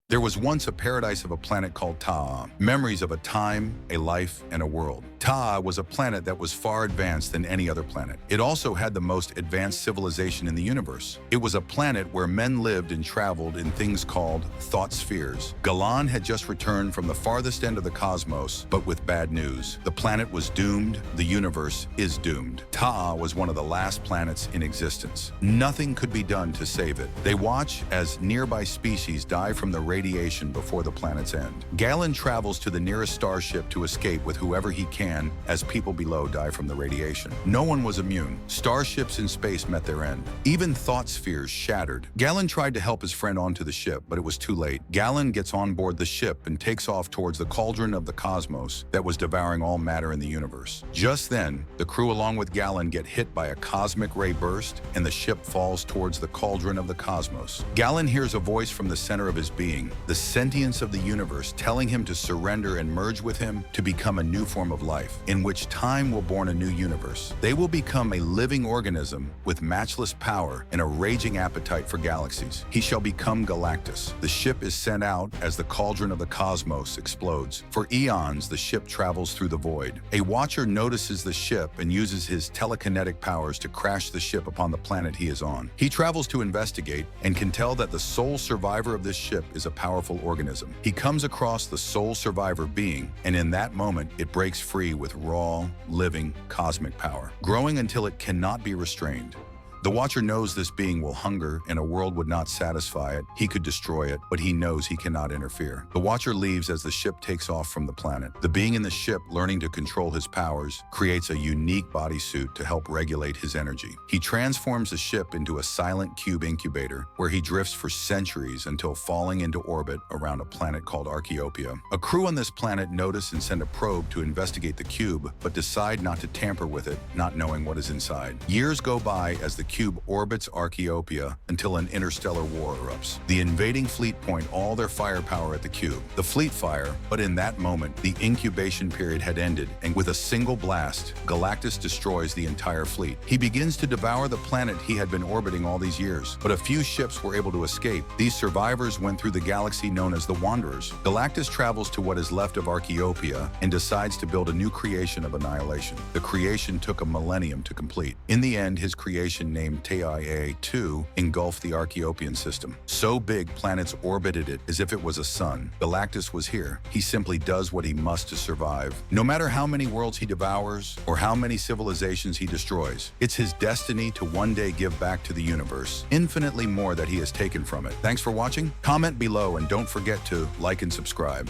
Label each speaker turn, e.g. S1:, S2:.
S1: There was once a paradise of a planet called Taa, memories of a time, a life, and a world. Taa was a planet that was far advanced than any other planet. It also had the most advanced civilization in the universe. It was a planet where men lived and traveled in things called thought spheres. Galan had just returned from the farthest end of the cosmos, but with bad news. The planet was doomed, the universe is doomed. Taa was one of the last planets in existence. Nothing could be done to save it. They watch as nearby species die from the radiation before the planet's end. Galan travels to the nearest starship to escape with whoever he can as people below die from the radiation. No one was immune. Starships in space met their end. Even thought spheres shattered. Galan tried to help his friend onto the ship, but it was too late. Galan gets on board the ship and takes off towards the cauldron of the cosmos that was devouring all matter in the universe. Just then, the crew along with Galan get hit by a cosmic ray burst, and the ship falls towards the cauldron of the cosmos. Galan hears a voice from the center of his being, the sentience of the universe, telling him to surrender and merge with him to become a new form of life, in which time will born a new universe. They will become a living organism with matchless power and a raging appetite for galaxies. He shall become Galactus. The ship is sent out as the cauldron of the cosmos explodes. For eons, the ship travels through the void. A watcher notices the ship and uses his telekinetic powers to crash the ship upon the planet he is on. He travels to investigate and can tell that the sole survivor of this ship is a powerful organism. He comes across the sole survivor being, and in that moment, it breaks free with raw, living, cosmic power, growing until it cannot be restrained. The Watcher knows this being will hunger and a world would not satisfy it. He could destroy it, but he knows he cannot interfere. The Watcher leaves as the ship takes off from the planet. The being in the ship, learning to control his powers, creates a unique bodysuit to help regulate his energy. He transforms the ship into a silent cube incubator where he drifts for centuries until falling into orbit around a planet called Archaeopia. A crew on this planet notice and send a probe to investigate the cube, but decide not to tamper with it, not knowing what is inside. Years go by as the cube orbits Archaeopia until an interstellar war erupts. The invading fleet point all their firepower at the cube. The fleet fire, but in that moment, the incubation period had ended, and with a single blast, Galactus destroys the entire fleet. He begins to devour the planet he had been orbiting all these years, but a few ships were able to escape. These survivors went through the galaxy known as the Wanderers. Galactus travels to what is left of Archaeopia and decides to build a new creation of annihilation. The creation took a millennium to complete. In the end, his creation named Taa II engulfed the Archaeopian system. So big, planets orbited it as if it was a sun. Galactus was here. He simply does what he must to survive. No matter how many worlds he devours or how many civilizations he destroys, it's his destiny to one day give back to the universe infinitely more that he has taken from it. Thanks for watching. Comment below and don't forget to like and subscribe.